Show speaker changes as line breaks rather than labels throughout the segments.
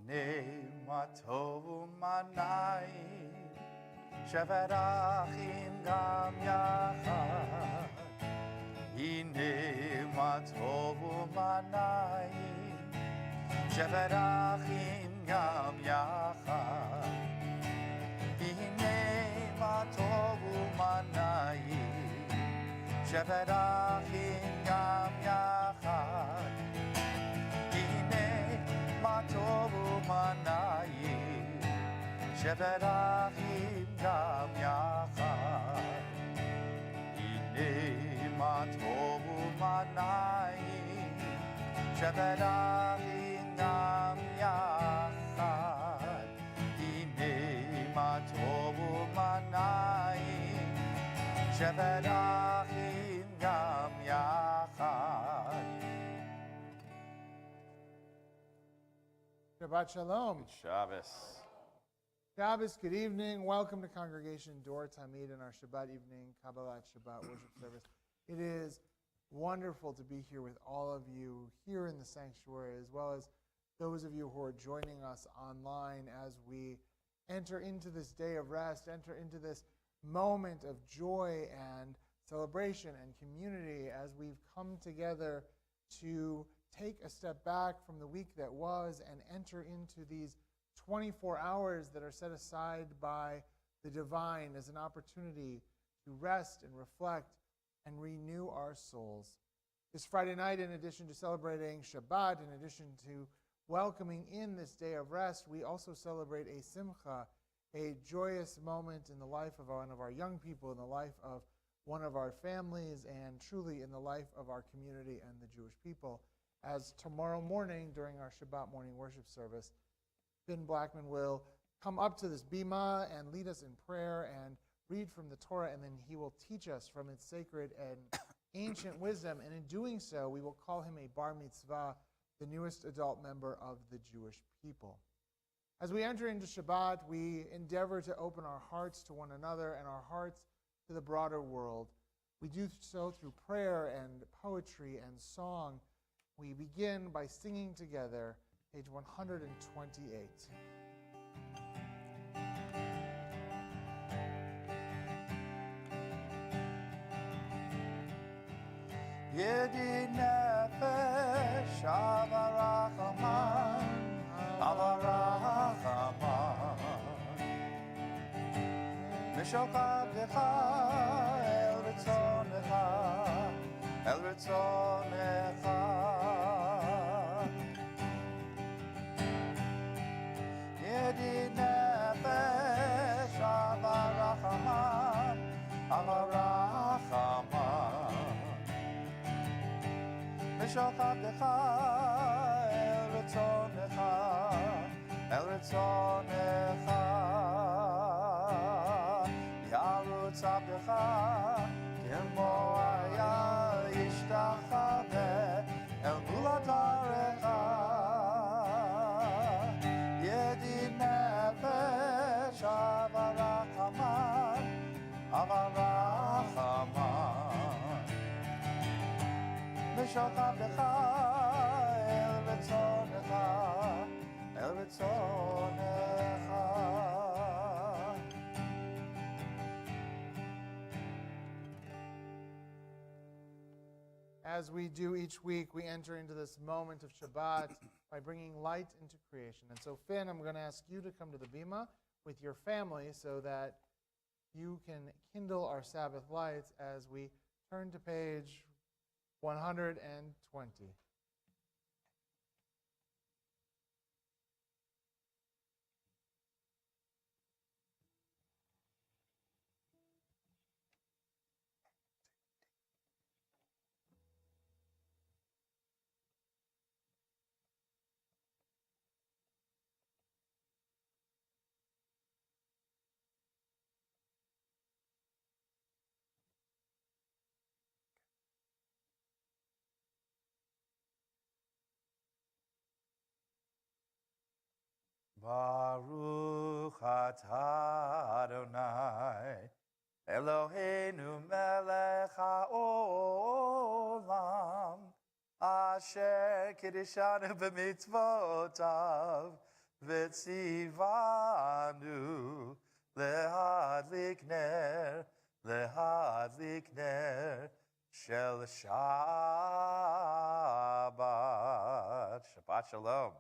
מה טוב ומה נעים, שבת אחים גם יחד. הנה מה טוב ומה נעים, שבת אחים גם יחד. הנה מה טוב ומה נעים, שבת אחים גם יחד. הנה מה טוב ומה נעים, שבת אחים גם יחד. הנה מה טוב ומה נעים, שבת אחים גם יחד. הנה מה טוב ומה נעים, שבת אחים גם יחד.
Shabbat Shalom.
Good Shabbos.
Shabbos, good evening. Welcome to Congregation Dor Tamid in our Shabbat evening, Kabbalat Shabbat worship service. It is wonderful to be here with all of you here in the sanctuary, as well as those of you who are joining us online as we enter into this day of rest, enter into this moment of joy and celebration and community as we've come together to take a step back from the week that was and enter into these 24 hours that are set aside by the divine as an opportunity to rest and reflect and renew our souls. This Friday night, in addition to celebrating Shabbat, in addition to welcoming in this day of rest, we also celebrate a simcha, a joyous moment in the life of one of our young people, in the life of one of our families, and truly in the life of our community and the Jewish people. As tomorrow morning, during our Shabbat morning worship service, Ben Blackman will come up to this bima and lead us in prayer and read from the Torah, and then he will teach us from its sacred and ancient wisdom. And in doing so, we will call him a bar mitzvah, the newest adult member of the Jewish people. As we enter into Shabbat, we endeavor to open our hearts to one another and our hearts to the broader world. We do so through prayer and poetry and song. We begin by singing together, page 128.
Yedi nefesh avarachaman, avarachaman. Mishokavdecha el ritzonecha, el ritzonecha. Yedi nefesh avarachaman, avarachaman. Mishokavdecha el ritzonecha, el ritzonecha. Yarutz abdecha kemo aya yishtachave el mulatarecha. Yedi nefesh avarachaman, avarachaman. Mishokavdecha el ritzonecha, el ritzonecha.
As we do each week, we enter into this moment of Shabbat by bringing light into creation. And so, Finn, I'm going to ask you to come to the bima with your family so that you can kindle our Sabbath lights as we turn to page 120.
Baruch atah Adonai, Eloheinu melech haolam, asher kiddushanu b'mitzvotav, v'tzivanu lehadlik ner shel Shabbat. Shabbat shalom.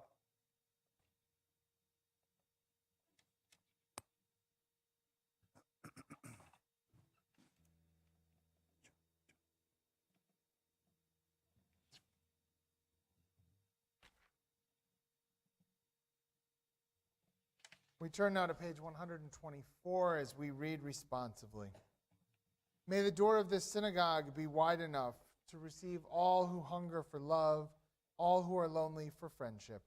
We turn now to page 124 as we read responsively. May the door of this synagogue be wide enough to receive all who hunger for love, all who are lonely for friendship.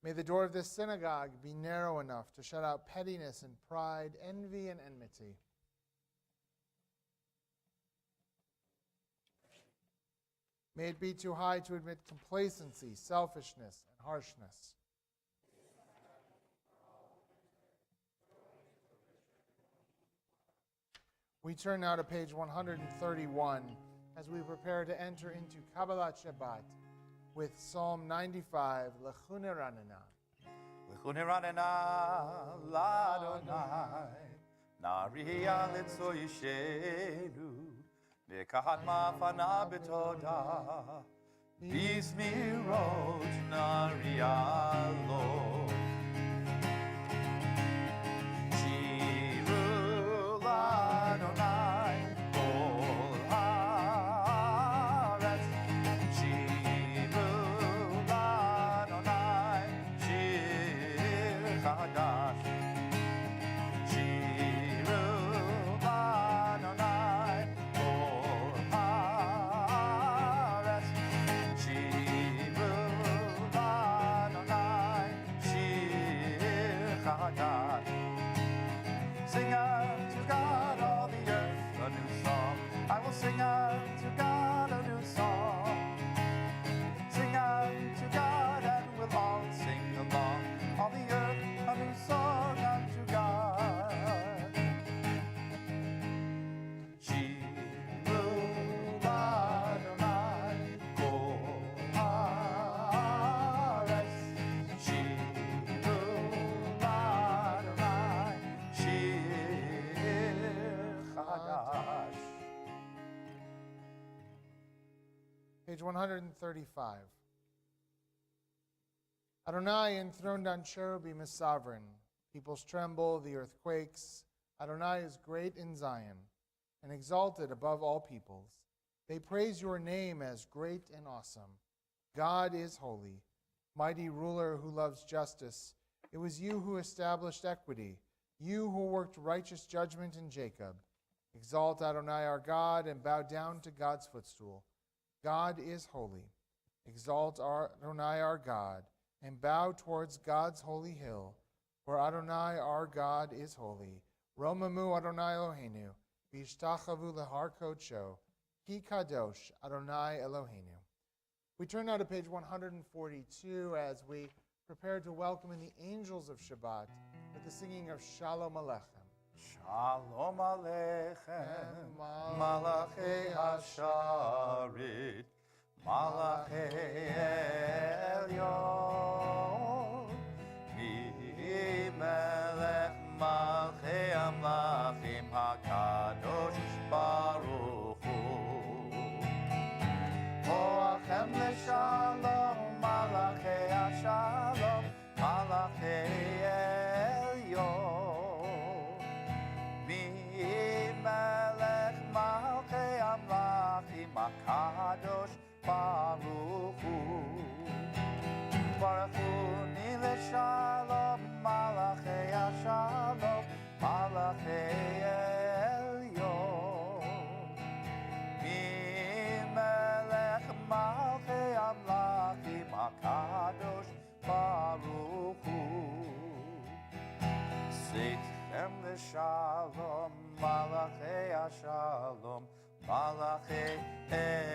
May the door of this synagogue be narrow enough to shut out pettiness and pride, envy and enmity. May it be too high to admit complacency, selfishness, and harshness. We turn now to page 131 as we prepare to enter into Kabbalat Shabbat with Psalm 95, Lechune Ranana.
Lechune Ranana l'Adonai, Nariya litzo yishenu, Nekahat mafana betoda, Bismirot Nariya lo. Shiru l'Adonai, Kol haaretz. Shiru l'Adonai, Shir chadash. Shiru l'Adonai, Kol haaretz. Shiru l'Adonai, Shir chadash. Sing unto God, all the earth, a new song. I will sing unto God a new song. Sing unto God, and we'll all sing along. All the earth, a new song unto God. Shiru l'Adonai, Kol haaretz. Shiru l'Adonai, Shir chadash.
Page 135. Adonai enthroned on cherubim is sovereign. Peoples tremble, the earth quakes. Adonai is great in Zion and exalted above all peoples. They praise your name as great and awesome. God is holy, mighty ruler who loves justice. It was you who established equity, you who worked righteous judgment in Jacob. Exalt Adonai our God and bow down to God's footstool. God is holy. Exalt Adonai our God and bow towards God's holy hill. For Adonai our God is holy. Romamu Adonai Eloheinu, v'ishtachavu lehar kodsho, ki kadosh Adonai Eloheinu. We turn now to page 142 as we prepare to welcome in the angels of Shabbat with the singing of Shalom Aleichem.
Shalom Aleichem, Malachei Hasharit, Malachei Elyon, Melech Malchei Amlachim HaKadosh Baruch Hu. Hoachem Leshalom, Malachei Hashalom, Malachei Elyon, Melech Malchei Amlachim HaKadosh Baruch Hu. Baruch Hu Ni Leshalom, Malachei Hashalom, Malachei Elyon, Melech Malchei Amlachim HaKadosh Baruch Hu. Seitchem Leshalom, Malachei Hashalom, Malachei Elyon,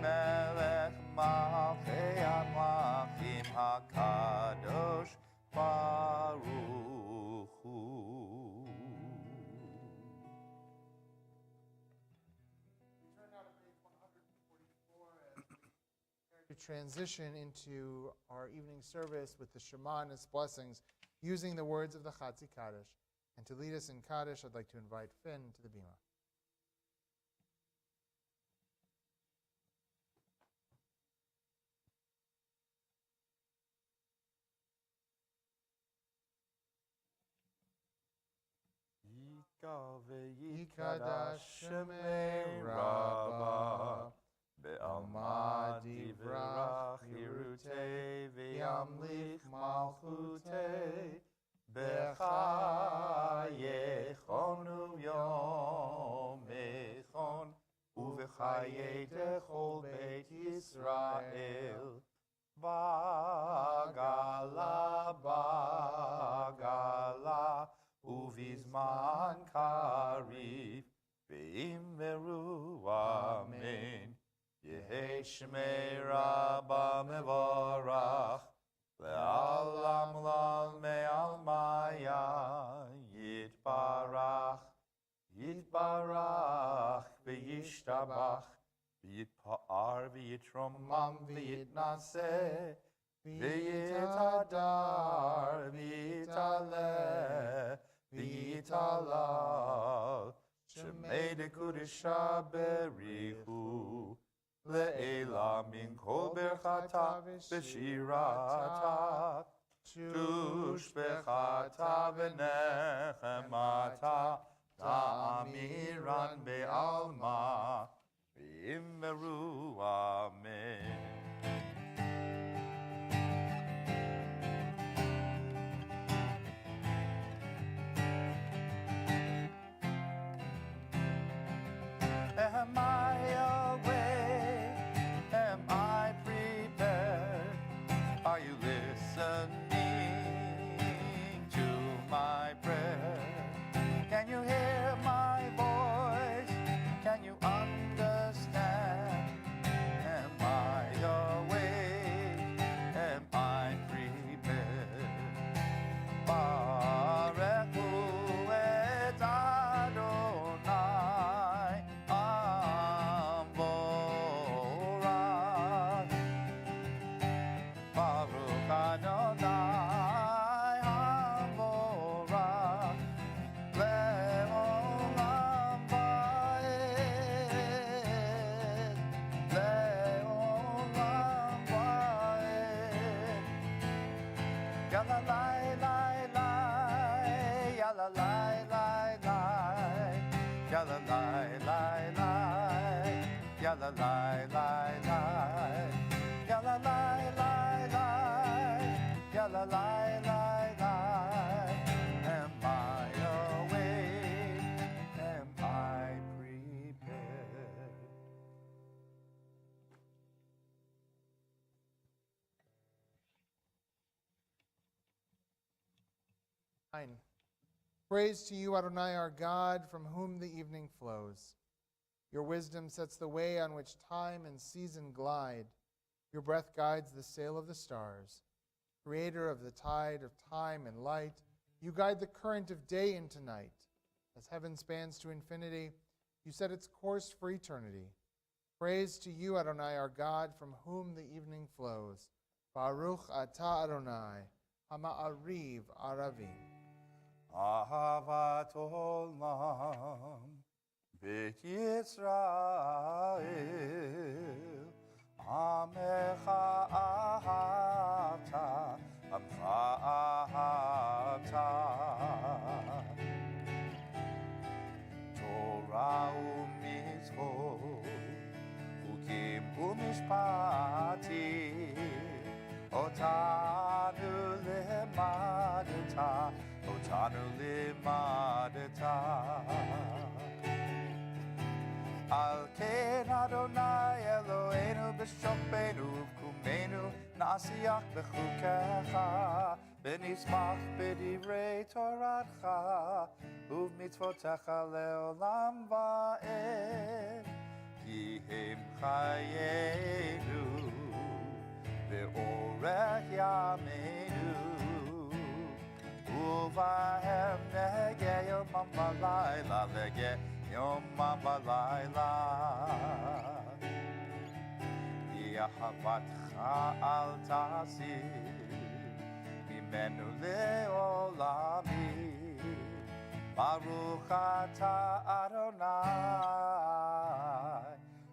Melech Malchei Amlachim HaKadosh Baruch Hu.
to transition into our evening service with the Shema and its blessings using the words of the Chatzi Kaddish. And to lead us in Kaddish, I'd like to invite Finn to the bima.
Yikadash Shemei Rabbah Be'alma Divrach Hirutei Ve'yamlich Malchutei Bechayechonu Yomechon Uvechaye Dechol Beit Yisrael Bagala Bagala Uvizman Karif Ve'immeru Amen Yehei Shmei Rabba Mevorach Le'alam Lal Me'al Maya Yitbarach Yitbarach Ve'yishtabach Ve'yitpa'ar Ve'yitromam Ve'yitnaseh Ve'yitadar Ve'yitaleh V'yitalal Shemei Dekudisha Berihu Le'ela Min Kol Berchata B'shirata Tush Bechata V'nechemata Ta'amiran Be'alma V'immeru Amen. Am I awake? Am I prepared? Are you listening to my prayer? Can you hear my voice? Can you understand? Am I awake? Am I prepared? Barechu et Adonai Amvorach. Baruch Adonai Amvorach. Le'olam va'ed. Le'olam va'ed. Yalla lai lai lai, yalla lai lai lai, yalla lai lai lai, yalla lai lai lai, yalla lai lai lai, yalla lai lai lai. Am I awake? Am I prepared?
Praise to you, Adonai, our God, from whom the evening flows. Your wisdom sets the way on which time and season glide. Your breath guides the sail of the stars. Creator of the tide of time and light, you guide the current of day into night. As heaven spans to infinity, you set its course for eternity. Praise to you, Adonai, our God, from whom the evening flows. Baruch atah Adonai, hama'ariv aravim.
Ahavat olam Beit Yisrael Amecha ahavta Amcha ahavta Torah u'mitzvot Chukim u'mishpatim Otanu lemadeta Otanu limadeta Al ken Adonai Eloheinu b'shopenu v'kumenu Nasiach b'chukecha V'nismach b'divrei Toratcha Uv'mitzvotecha le'olam va'ed Ki hem chayenu Ve'orech yameinu Uvahem nege yomam v'layla Nege yomam v'layla Ki ואהבתך אל תסיר ממנו לעולמי. ברוך אתה אדוני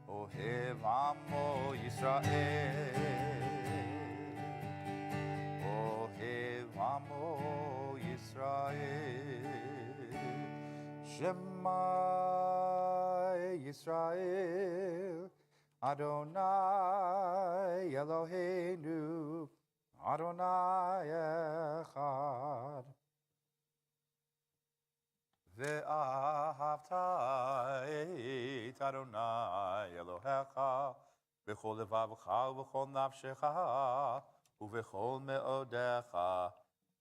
אוהב עמו ישראל, אוהב עמו ישראל. שמע ישראל אדוני אלוהינו אדוני אחד. ואהבת את אדוני אלוהיך בכל לבבך ובכל נפשך ובכל מאודיך.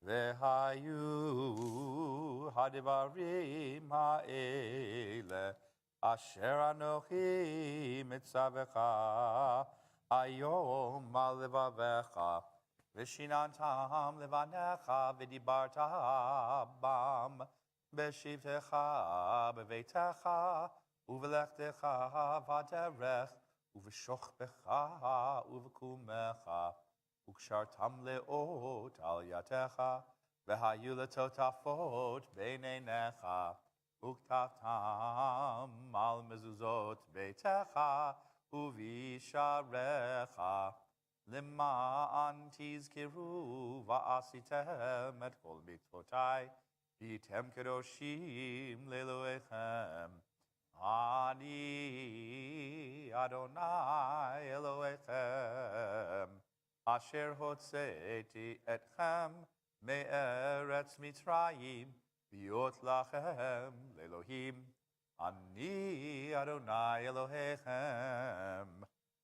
והיו הדברים האלה אשר אנוכי מצווך היום על לבביך, ושיננתם לבניך ודיברת בם בשבתך בביתך ובלכתך בדרך ובשוכבך ובקומך, וקשרתם לאות על ידך, והיו לטוטפות בין עיניך, וכתבתם על מזוזות ביתך ובשעריך, למען תזכרו ועשיתם את כל מצוותי, והייתם קדושים לאלוהיכם. אני אדוני אלוהיכם, אשר הוצאתי אתכם מארץ מצרים, להיות לכם לאלוהים. אני אדוני אלוהיכם,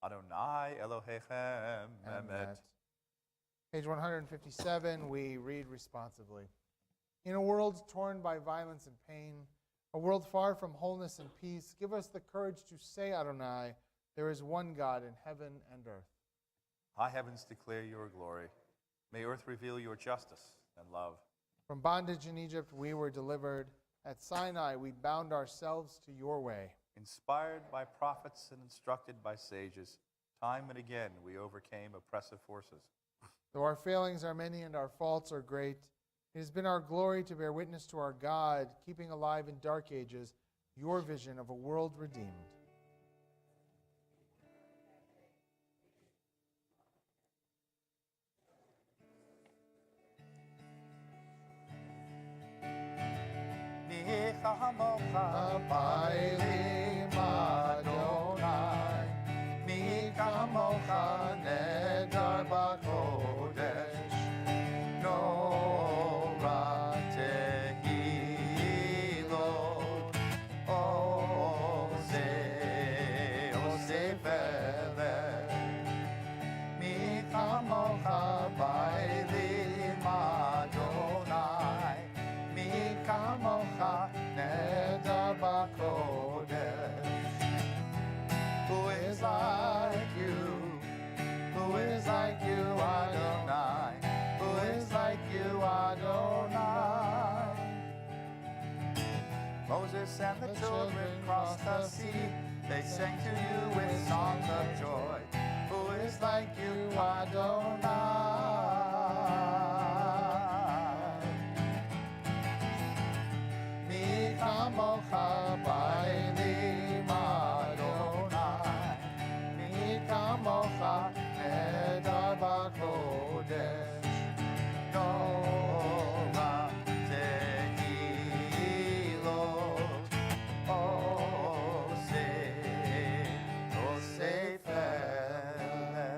אדוני אלוהיכם אמת.
Page 157, we read responsively. In a world torn by violence and pain, a world far from wholeness and peace, give us the courage to say, Adonai, there is one God in heaven and earth.
High heavens declare your glory. May earth reveal your justice and love.
From bondage in Egypt we were delivered. At Sinai we bound ourselves to your way.
Inspired by prophets and instructed by sages, time and again we overcame oppressive forces.
Though our failings are many and our faults are great, it has been our glory to bear witness to our God, keeping alive in dark ages your vision of a world redeemed.
מי כמוך באלים אדוני, מי כמוך נהדר בקודש, נורא תהילות עושה פלא. מי כמוך באלים אדוני, מי כמוך נהדר בקודש. Who is like you? Who is like you, Adonai? Who is like you, Adonai? Moses and the children crossed the sea. They sang to you with songs of joy. Who is like you, Adonai? Mi kamocha ba'elim Adonai, mi kamocha nehedar b'kodesh, Nora tehilot oseh pele.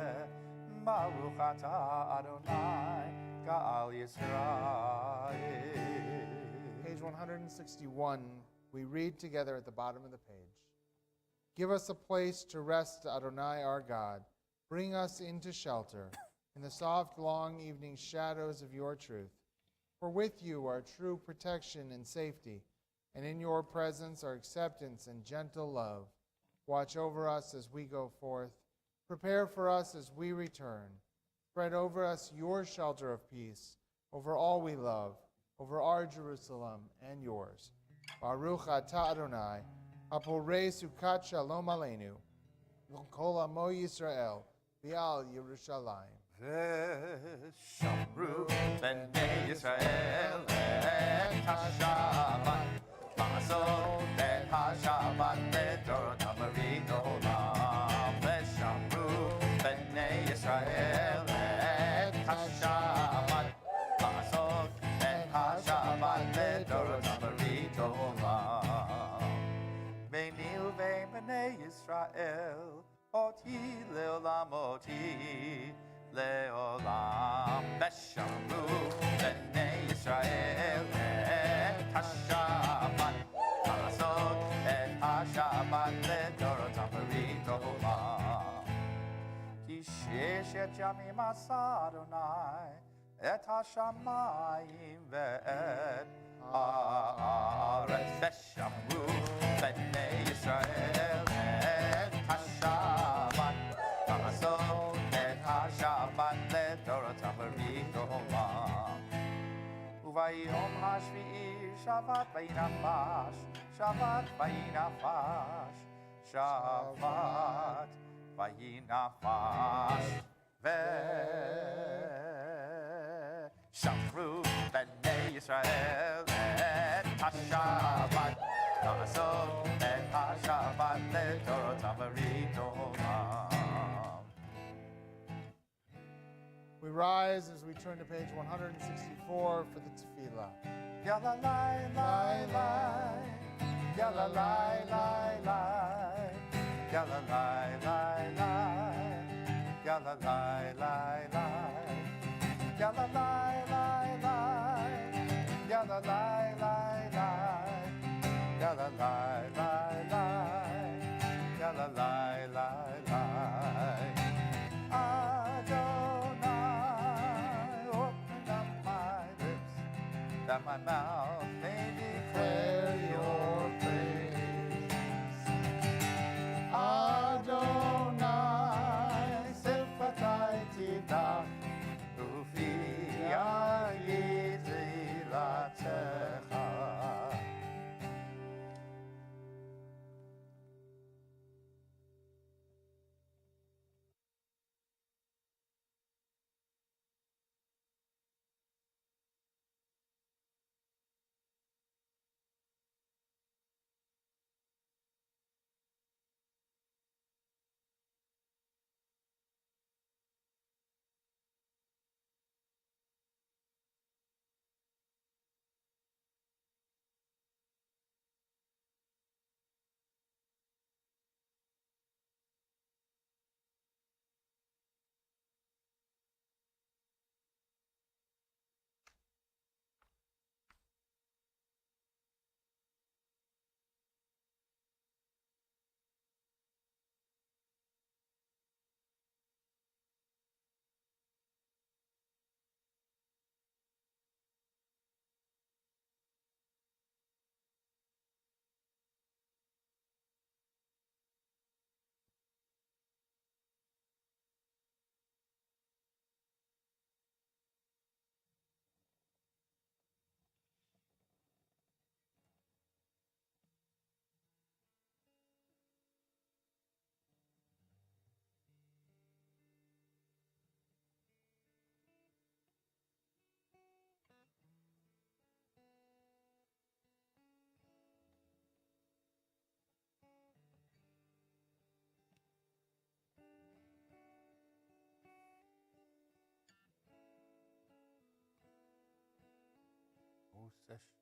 Baruch atah Adonai Ga'al Yisrael.
Page 161, we read together at the bottom of the page. Give us a place to rest, Adonai our God. Bring us into shelter in the soft, long evening shadows of your truth. For with you are true protection and safety, and in your presence are acceptance and gentle love. Watch over us as we go forth. Prepare for us as we return. Spread over us your shelter of peace, over all we love, over our Jerusalem and yours. Baruch atah Adonai, haporei sukat shalom aleinu, kol amo Yisrael, Bial Yerushalayim.
ושמרו בני ישראל את השבת, לעשות את השבת לדורותם בברית עולם. ושמרו בני ישראל את השבת, לעשות את השבת לדורותם בברית עולם. ביני ובין בני ישראל אותי לעולם אותי לעולם. ושמרו בני ישראל את השבת, לעשות את השבת לדורותם בברית עולם. כי ששת ימים עשה אדוני את השמיים ואת הארץ. ושמרו בני ישראל את השבת, לעשות את השבת לדורותם בברית עולם. וביום השביעי שבת וינפש, שבת וינפש, שבת וינפש. ושמרו בני ישראל את השבת, לעשות את השבת לדורותם בברית עולם.
We rise as we turn to page 164 for the tefillah.
Yalla lai lai lai, yalla lai lai lai, yalla lai lai lai, yalla lai lai lai, yalla lai lai lai, yalla lai lai lai, yalla lai lai lai, yalla lai lai lai. That my mouth may declare your praise. Adonai sifatai tidach, ufi yizilatecha.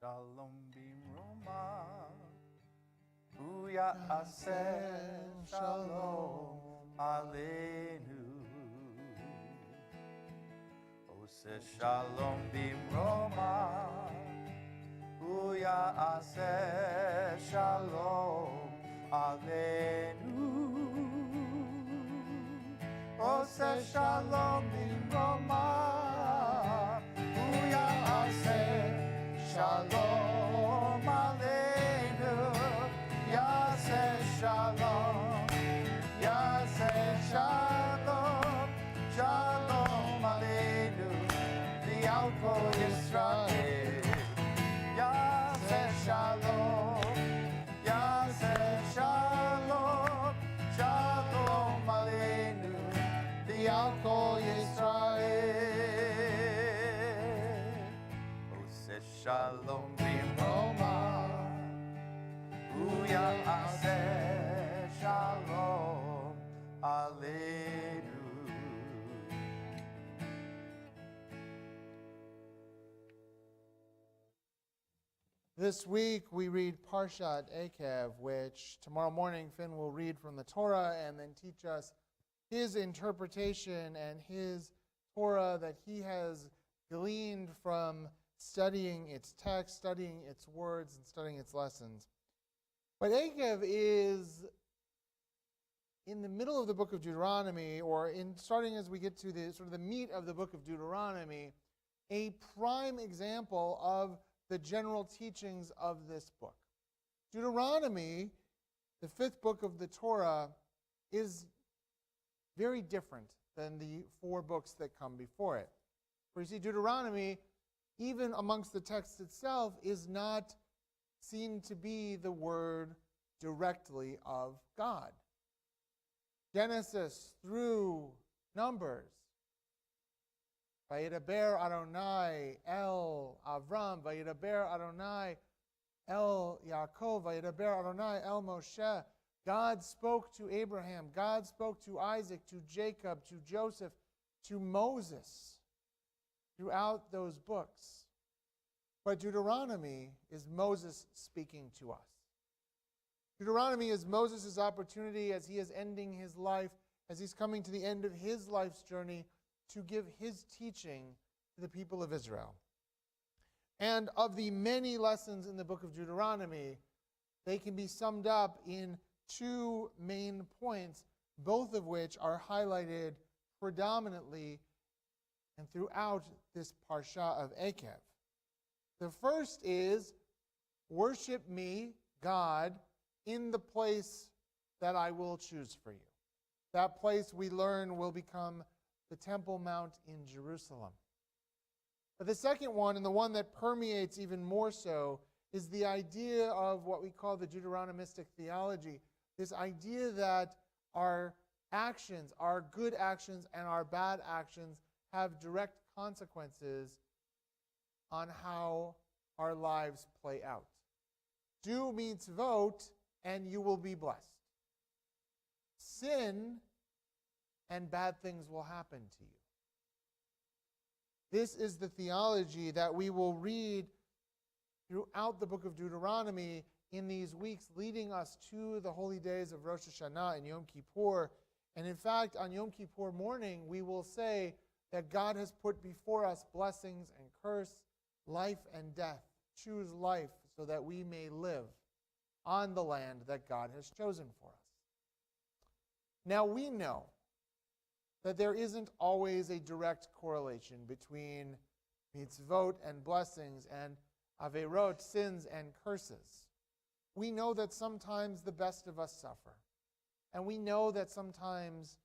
Shalom bimroma, Uya aseh shalom aleinu. Ose shalom bimroma, Uya aseh shalom aleinu. Ose shalom bimroma, Uya aseh Shalom Aleinu, Yaseh Shalom, Yaseh Shalom, Shalom Aleinu, V'Yalko Yisrael, Yaseh Shalom, Yaseh Shalom, Shalom Aleinu,
al kol Yisrael.
Ose shalom b'roma, u'ya'aseh shalom aleinu.
This week we read Parshat Ekev, which tomorrow morning Finn will read from the Torah and then teach us his interpretation and his Torah that he has gleaned from studying its text, studying its words, and studying its lessons. But Ekev is in the middle of the book of Deuteronomy, or in starting as we get to the sort of the meat of the book of Deuteronomy, a prime example of the general teachings of this book. Deuteronomy, the fifth book of the Torah, is very different than the four books that come before it. For you see, Deuteronomy, even amongst the text itself, is not seen to be the word directly of God. Genesis through Numbers, Vayidaber Adonai El Avram, Vayidaber Adonai El Yaakov, Vayidaber Adonai El Moshe. God spoke to Abraham, God spoke to Isaac, to Jacob, to Joseph, to Moses throughout those books. But Deuteronomy is Moses speaking to us. Deuteronomy is Moses' opportunity as he is ending his life, as he's coming to the end of his life's journey, to give his teaching to the people of Israel. And of the many lessons in the book of Deuteronomy, they can be summed up in two main points, both of which are highlighted predominantly and throughout this Parsha of Ekev. The first is, worship me, God, in the place that I will choose for you. That place, we learn, will become the Temple Mount in Jerusalem. But the second one, and the one that permeates even more so, is the idea of what we call the Deuteronomistic theology, this idea that our actions, our good actions and our bad actions, have direct consequences on how our lives play out. Do mitzvot, and you will be blessed. Sin, and bad things will happen to you. This is the theology that we will read throughout the book of Deuteronomy in these weeks leading us to the holy days of Rosh Hashanah and Yom Kippur. And in fact, on Yom Kippur morning, we will say that God has put before us blessings and curse, life and death. Choose life so that we may live on the land that God has chosen for us. Now we know that there isn't always a direct correlation between mitzvot and blessings and averot, sins and curses. We know that sometimes the best of us suffer. And we know that sometimes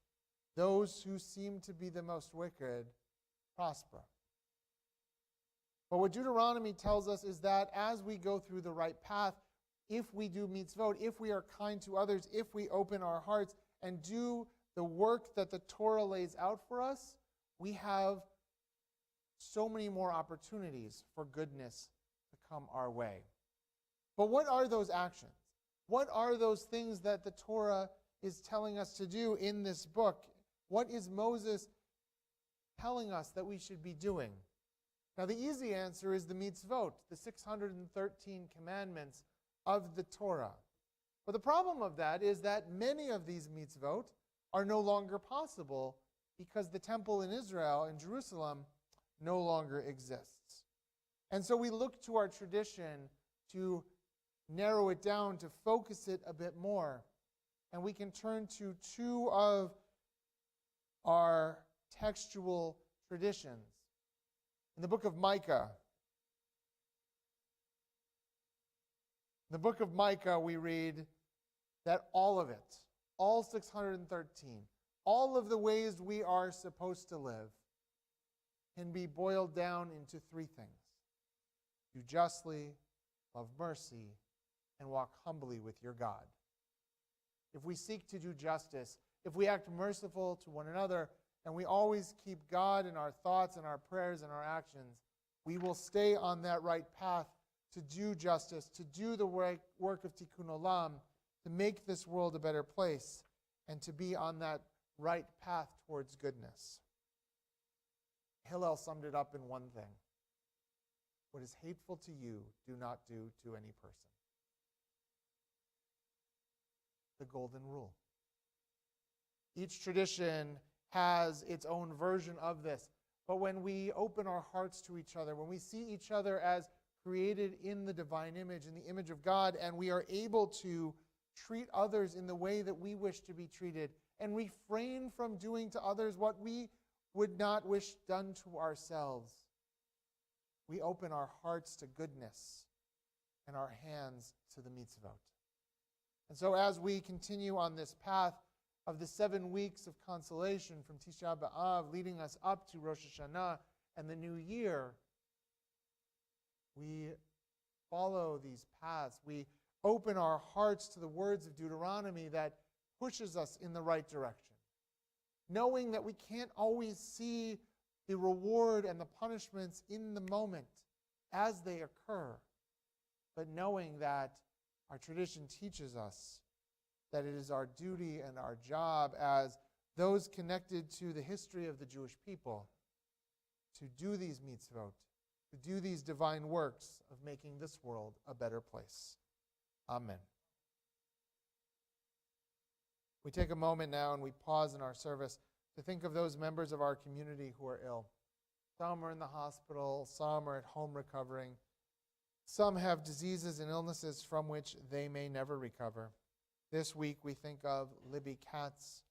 those who seem to be the most wicked prosper. But what Deuteronomy tells us is that as we go through the right path, if we do mitzvot, if we are kind to others, if we open our hearts and do the work that the Torah lays out for us, we have so many more opportunities for goodness to come our way. But what are those actions? What are those things that the Torah is telling us to do in this book? What is Moses telling us that we should be doing? Now, the easy answer is the mitzvot, the 613 commandments of the Torah. But the problem of that is that many of these mitzvot are no longer possible because the temple in Israel, in Jerusalem, no longer exists. And so we look to our tradition to narrow it down, to focus it a bit more. And we can turn to two of our textual traditions. In the book of Micah, we read that all of it, all 613, all of the ways we are supposed to live can be boiled down into three things. Do justly, love mercy, and walk humbly with your God. If we seek to do justice, if we act merciful to one another, and we always keep God in our thoughts and our prayers and our actions, we will stay on that right path to do justice, to do the work of Tikkun Olam, to make this world a better place, and to be on that right path towards goodness. Hillel summed it up in one thing. What is hateful to you, do not do to any person. The golden rule. Each tradition has its own version of this. But when we open our hearts to each other, when we see each other as created in the divine image, in the image of God, and we are able to treat others in the way that we wish to be treated, and refrain from doing to others what we would not wish done to ourselves, we open our hearts to goodness and our hands to the mitzvot. And so as we continue on this path of the 7 weeks of consolation from Tisha B'Av leading us up to Rosh Hashanah and the new year, we follow these paths. We open our hearts to the words of Deuteronomy that pushes us in the right direction, knowing that we can't always see the reward and the punishments in the moment as they occur, but knowing that our tradition teaches us that it is our duty and our job as those connected to the history of the Jewish people to do these mitzvot, to do these divine works of making this world a better place. Amen. We take a moment now and we pause in our service to think of those members of our community who are ill. Some are in the hospital, some are at home recovering. Some have diseases and illnesses from which they may never recover. This week we think of Libby Katz,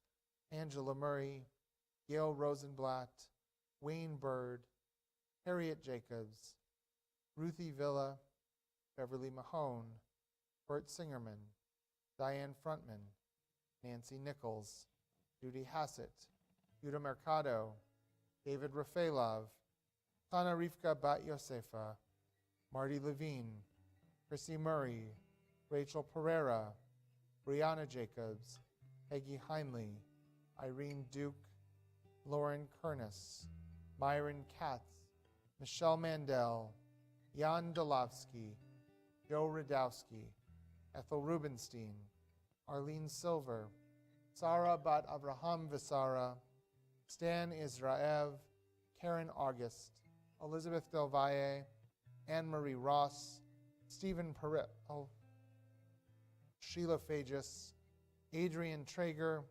Angela Murray, Gail Rosenblatt, Wayne Bird, Harriet Jacobs, Ruthie Villa, Beverly Mahone, Bert Singerman, Diane Frontman, Nancy Nichols, Judy Hassett, Yuda Mercado, David Rafaelov, Tana Rivka Bat Yosefa, Marty Levine, Chrissy Murray, Rachel Pereira, Brianna Jacobs, Peggy Heinley, Irene Duke, Lauren Kernis, Myron Katz, Michelle Mandel, Jan Dolavsky, Joe Radowski, Ethel Rubenstein, Arlene Silver, Sarah Bat Avraham Visara, Stan Israev, Karen August, Elizabeth Del Valle, Anne-Marie Ross, Stephen Perel, Sheila Fagis, Adrian Traeger,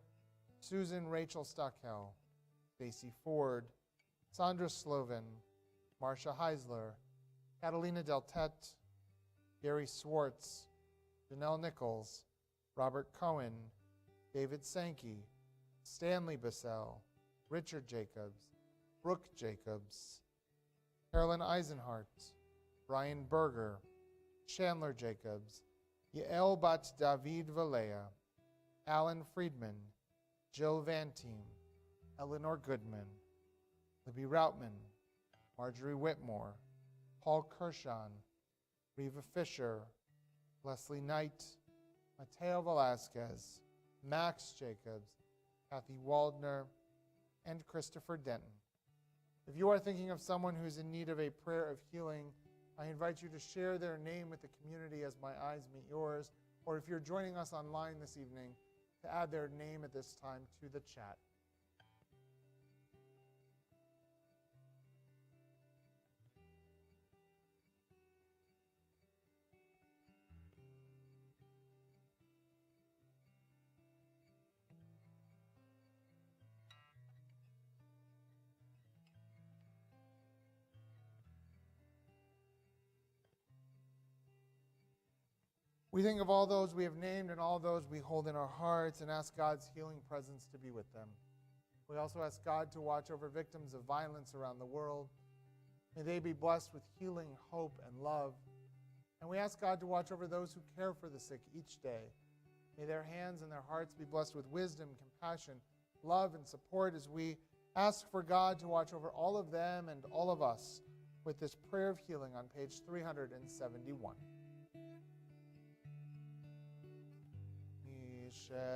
Susan Rachel Stockel, Stacy Ford, Sandra Slovin, Marcia Heisler, Catalina Deltet, Gary Swartz, Janelle Nichols, Robert Cohen, David Sankey, Stanley Bissell, Richard Jacobs, Brooke Jacobs, Carolyn Eisenhart, Brian Berger, Chandler Jacobs, Yael Bat David Valea, Alan Friedman, Jill Vanteam, Eleanor Goodman, Libby Routman, Marjorie Whitmore, Paul Kershon, Reva Fisher, Leslie Knight, Mateo Velasquez, Max Jacobs, Kathy Waldner, and Christopher Denton. If you are thinking of someone who's in need of a prayer of healing, I invite you to share their name with the community as my eyes meet yours, or if you're joining us online this evening, to add their name at this time to the chat. We think of all those we have named and all those we hold in our hearts and ask God's healing presence to be with them. We also ask God to watch over victims of violence around the world. May they be blessed with healing, hope, and love. And we ask God to watch over those who care for the sick each day. May their hands and their hearts be blessed with wisdom, compassion, love, and support as we ask for God to watch over all of them and all of us with this prayer of healing on page 371. Shebera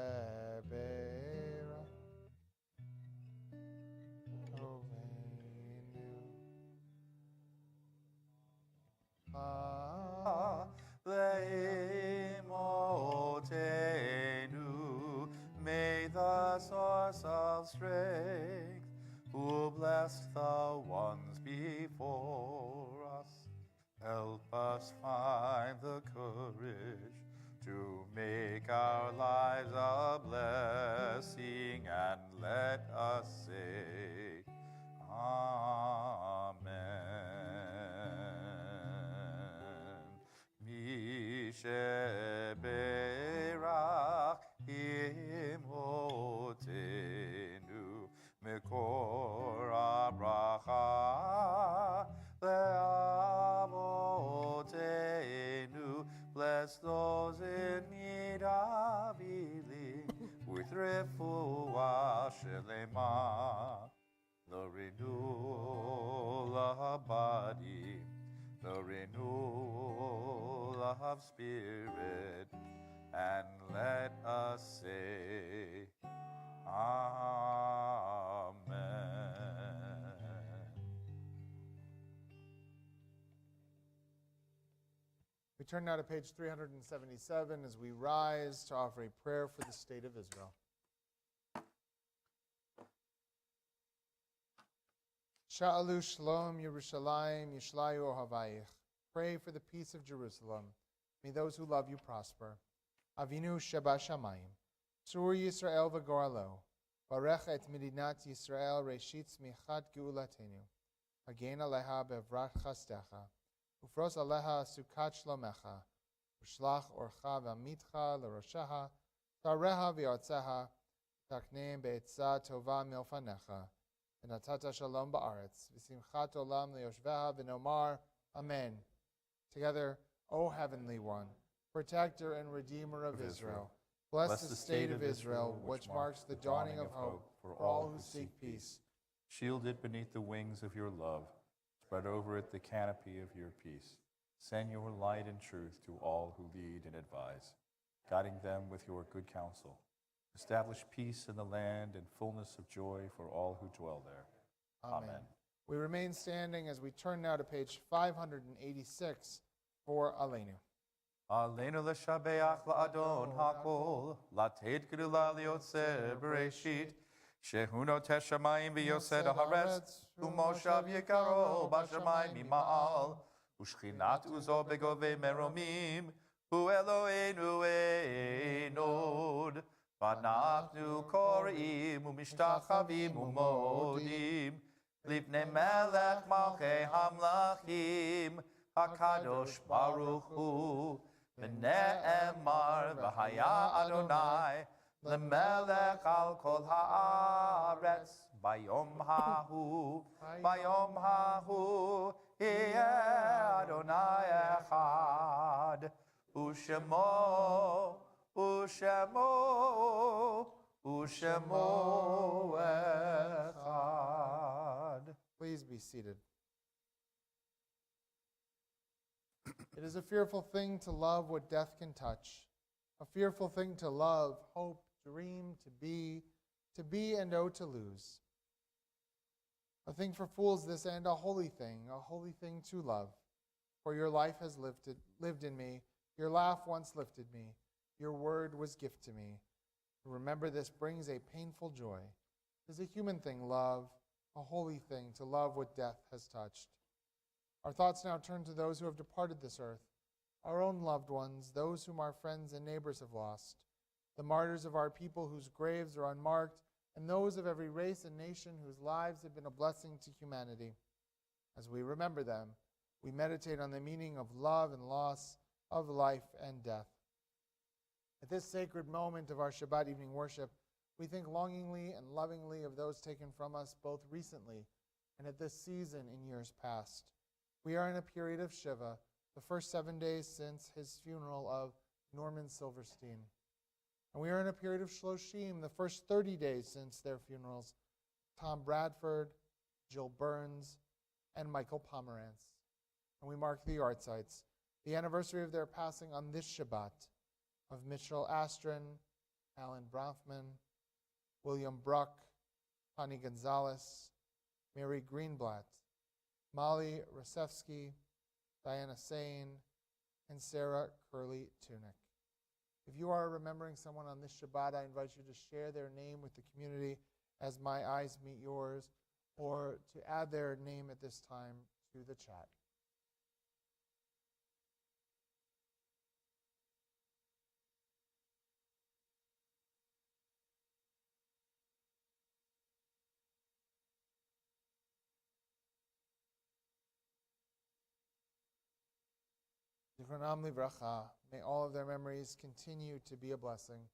bless the ones before us. Help us find the courage to make our lives a blessing, and let us say, Amen. Misheberach imotenu mekor abracha leavotenu. Bless those in need of healing with refuah shelema, the renewal of body, the renewal of spirit, and let us say, Amen.
We turn now to page 377 as we rise to offer a prayer for the state of Israel. Sha'alu Shalom Yerushalayim Yishlayu Ohavayich. Pray for the peace of Jerusalem. May those who love you prosper. Avinu Sheba Shamayim. Sur Yisrael v'goralo. Barech et Medinat Yisrael reshit smichat geulatenu. Hagen aleha bevrat chastecha. Ufros aleha sukat shlomecha. Ushlach orcha v'amitcha l'rosheha. Tareha v'yotzeha. Takneim be'etzah tova milfanecha. V'natata shalom ba'aretz. V'simchat olam le'yoshveha v'nomar. Amen. Together, O Heavenly One, Protector and Redeemer of Israel, bless the state of Israel, which marks the dawning of hope for all who seek peace.
Shield it beneath the wings of your love. Spread over it the canopy of your peace. Send your light and truth to all who lead and advise, guiding them with your good counsel. Establish peace in the land and fullness of joy for all who dwell there. Amen.
We remain standing as we turn now to page 586 for Aleinu.
Aleinu l'shabeach la'adon hakol, lateit gedula liotzer bereshit, shehu noteh shamayim v'yosed haaretz, u'moshav yikaro b'shamayim mima'al, u'shchinat uzo begove meromim, hu Eloheinu einod, v'anachnu koreim u'mishtachavim u'modim, lifnei melech malchei hamlachim, HaKadosh Baruch Hu, v'ne'emar v'haya Adonai, lemelech al kol haaretz, bayom hahu, yeh Adonai echad, u'shemo echad.
Please be seated. It is a fearful thing to love what death can touch, a fearful thing to love, hope, dream, to be and to lose. A thing for fools this, and a holy thing to love. For your life has lived in me, your laugh once lifted me, your word was gift to me. To remember this brings a painful joy. It is a human thing, love, a holy thing to love what death has touched. Our thoughts now turn to those who have departed this earth, our own loved ones, those whom our friends and neighbors have lost, the martyrs of our people whose graves are unmarked, and those of every race and nation whose lives have been a blessing to humanity. As we remember them, we meditate on the meaning of love and loss, of life and death. At this sacred moment of our Shabbat evening worship, we think longingly and lovingly of those taken from us both recently and at this season in years past. We are in a period of Shiva, the first 7 days since his funeral of Norman Silverstein. And we are in a period of Shloshim, the first 30 days since their funerals, Tom Bradford, Jill Burns, and Michael Pomerantz. And we mark the Yartzites, the anniversary of their passing on this Shabbat, of Mitchell Astron, Alan Bronfman, William Bruck, Connie Gonzalez, Mary Greenblatt, Molly Rasevsky, Diana Sain, and Sarah Curley Tunick. If you are remembering someone on this Shabbat, I invite you to share their name with the community as my eyes meet yours, or to add their name at this time to the chat. Zichronam livracha. May all of their memories continue to be a blessing.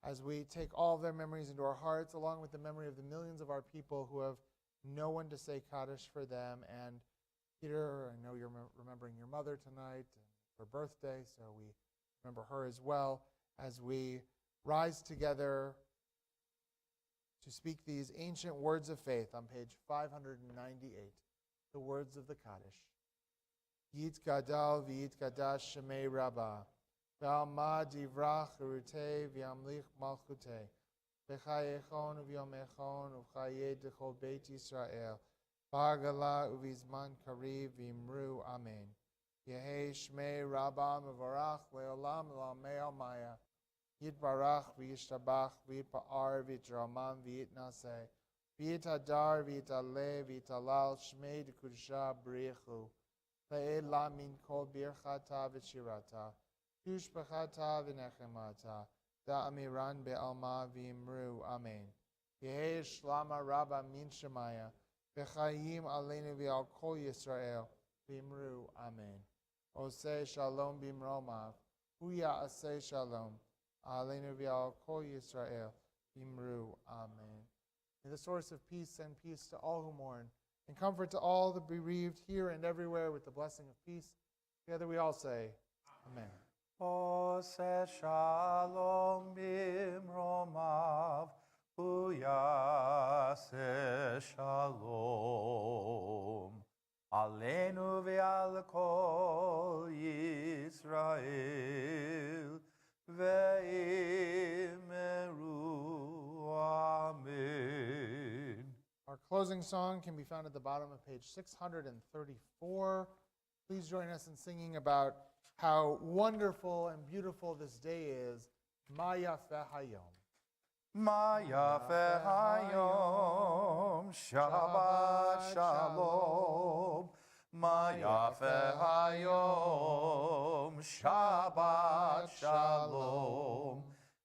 As we take all of their memories into our hearts, along with the memory of the millions of our people who have no one to say Kaddish for them. And Peter, I know you're remembering your mother tonight, her birthday, so we remember her as well, as we rise together to speak these ancient words of faith on page 598, the words of the Kaddish. Yit gadal v'yit gadash shemei rabbah, v'alma divrach urute v'yamlich malchute, v'chayechon v'yomechon v'chayeh dechol beit Yisrael, b'agala uvizman kariv v'imru amen. Yehi shmei rabbah mevarach le'olam l'amei almaya, yitbarach v'yishtabach v'yitpa'ar v'yitraman v'yitnaseh, v'yitadar v'yitaleh v'yitalal shmei dekudusha b'richu, Le'ela min kol birchata v'shirata, tushbachata v'nechemata, da'amiran be'alma v'imru, amen. Yehi shlama rabba min shemaya, v'chayim aleinu v'al kol Yisrael, v'imru, amen. Oseh shalom b'imromav, huya aseh shalom, aleinu v'al kol Yisrael, v'imru, amen. May the source of peace send peace to all who mourn, and comfort to all the bereaved here and everywhere with the blessing of peace. Together we all say, Amen.
Oseh shalom bimromav, uyaseh shalom, aleinu ve'al kol Yisrael, ve'imeru, amen.
Our closing song can be found at the bottom of page 634. Please join us in singing about how wonderful and beautiful this day is. Ma yafeh hayom.
Ma yafeh hayom, Shabbat shalom. Ma yafeh hayom, Shabbat shalom.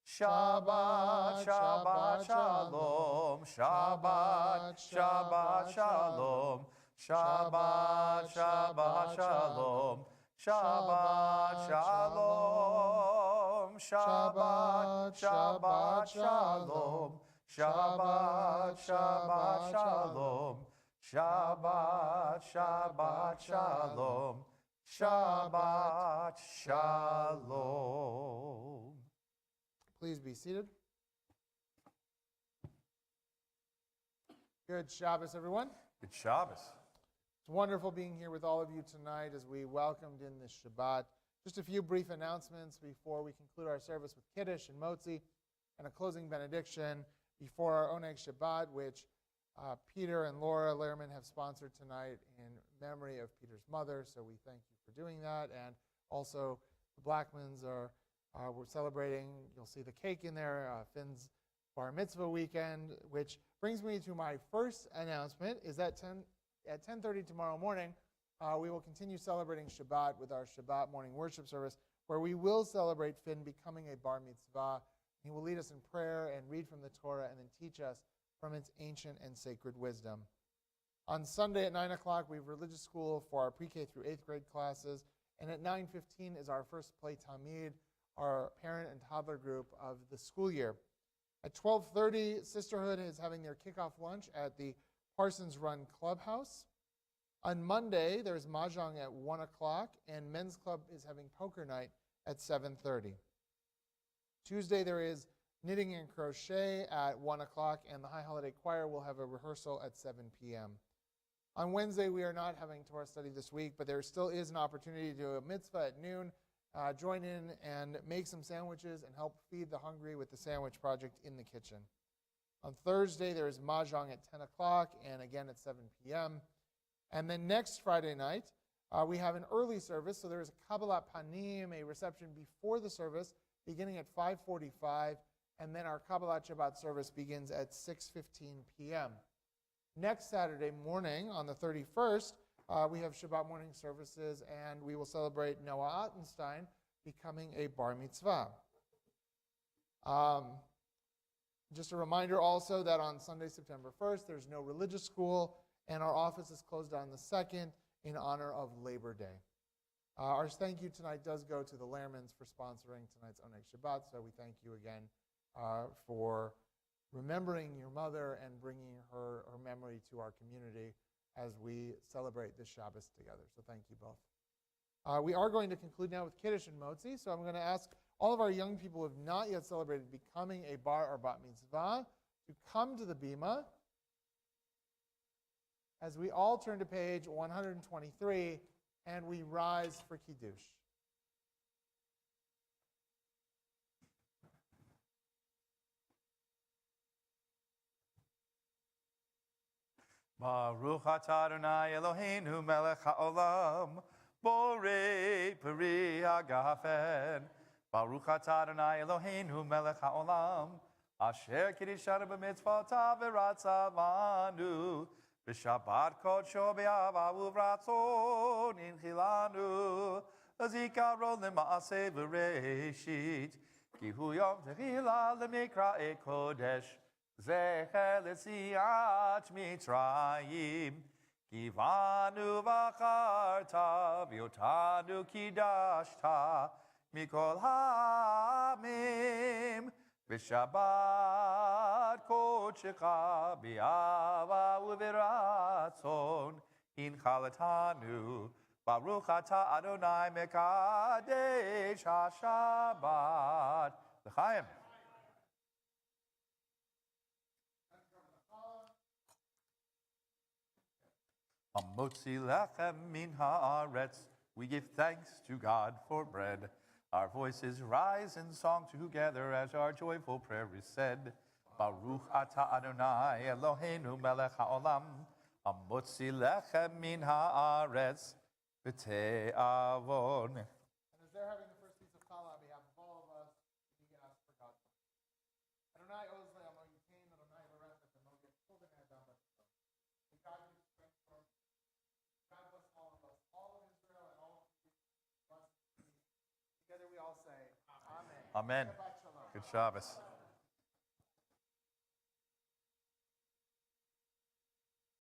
Shabbat, Shabbat, Shalom, Shabbat, Shabbat, Shalom, Shabbat, Shabbat, Shalom, Shabbat, Shalom, Shabbat, Shabbat, Shalom, Shabbat, Shabbat, Shalom, Shabbat, Shabbat, Shalom, Shabbat, Shalom.
Please be seated. Good Shabbos, everyone.
Good Shabbos.
It's wonderful being here with all of you tonight as we welcomed in this Shabbat. Just a few brief announcements before we conclude our service with Kiddush and Motzi and a closing benediction before our Oneg Shabbat, which Peter and Laura Lehrman have sponsored tonight in memory of Peter's mother. So we thank you for doing that. And also the Blackmans we're celebrating, you'll see the cake in there, Finn's bar mitzvah weekend, which brings me to my first announcement, is that at 10:30 tomorrow morning, we will continue celebrating Shabbat with our Shabbat morning worship service, where we will celebrate Finn becoming a bar mitzvah. He will lead us in prayer and read from the Torah and then teach us from its ancient and sacred wisdom. On Sunday at 9 o'clock, we have religious school for our pre-K through 8th grade classes, and at 9:15 is our first Play Tamid, our parent and toddler group of the school year. At 12:30, Sisterhood is having their kickoff lunch at the Parsons Run Clubhouse. On Monday, there's Mahjong at 1 o'clock, and Men's Club is having poker night at 7:30. Tuesday, there is knitting and crochet at 1 o'clock, and the High Holiday Choir will have a rehearsal at 7 p.m. On Wednesday, we are not having Torah study this week, but there still is an opportunity to do a mitzvah at noon. Join in and make some sandwiches and help feed the hungry with the sandwich project in the kitchen. On Thursday, there is Mahjong at 10 o'clock and again at 7 p.m. And then next Friday night, we have an early service. So there is a Kabbalat Panim, a reception before the service, beginning at 5:45. And then our Kabbalat Shabbat service begins at 6:15 p.m. Next Saturday morning, on the 31st, we have Shabbat morning services, and we will celebrate Noah Ottenstein becoming a bar mitzvah. Just a reminder also that on Sunday, September 1st, there's no religious school, and our office is closed on the 2nd in honor of Labor Day. Our thank you tonight does go to the Lehrmans for sponsoring tonight's Oneg Shabbat, so we thank you again for remembering your mother and bringing her memory to our community as we celebrate this Shabbos together. So thank you both. We are going to conclude now with Kiddush and Motzi, so I'm going to ask all of our young people who have not yet celebrated becoming a bar or bat mitzvah to come to the bima as we all turn to page 123 and we rise for Kiddush.
Baruch atah Adonai Eloheinu melech haolam, borei peri hagafen. Baruch atah Adonai Eloheinu melech haolam, asher kiddushanu b'mitzvotav v'ratzavanu, b'shabbat kodsho b'ahava uvratzon inchilanu, zikaron l'maaseh v'reishit, ki hu yom tehila l'mikra'e kodesh, zecher l'tziat Mitzrayim, kivanu v'acharta v'yotanu kidashta mikol ha'amim v'shabbat kodshecha b'ahava u'v'ratzon inchalatanu baruch atah Adonai mekadesh ha'shabbat. L'chaim. Motzi lechem min haaretz. We give thanks to God for bread. Our voices rise in song together as our joyful prayer is said. Baruch atah Adonai Eloheinu melech haolam. Motzi lechem min haaretz v'te'avon.
And as they're having the first piece of challah on behalf of all of us, we can ask for God's blessing. Adonai oz le'amo yitain, Adonai v'rech et amoget kol b'nei adam b'tzor. May God give strength for us. God bless all of us, all of Israel and all of you. Bless. Together we all say, Amen.
Amen.
Shabbat shalom.
Good Shabbos.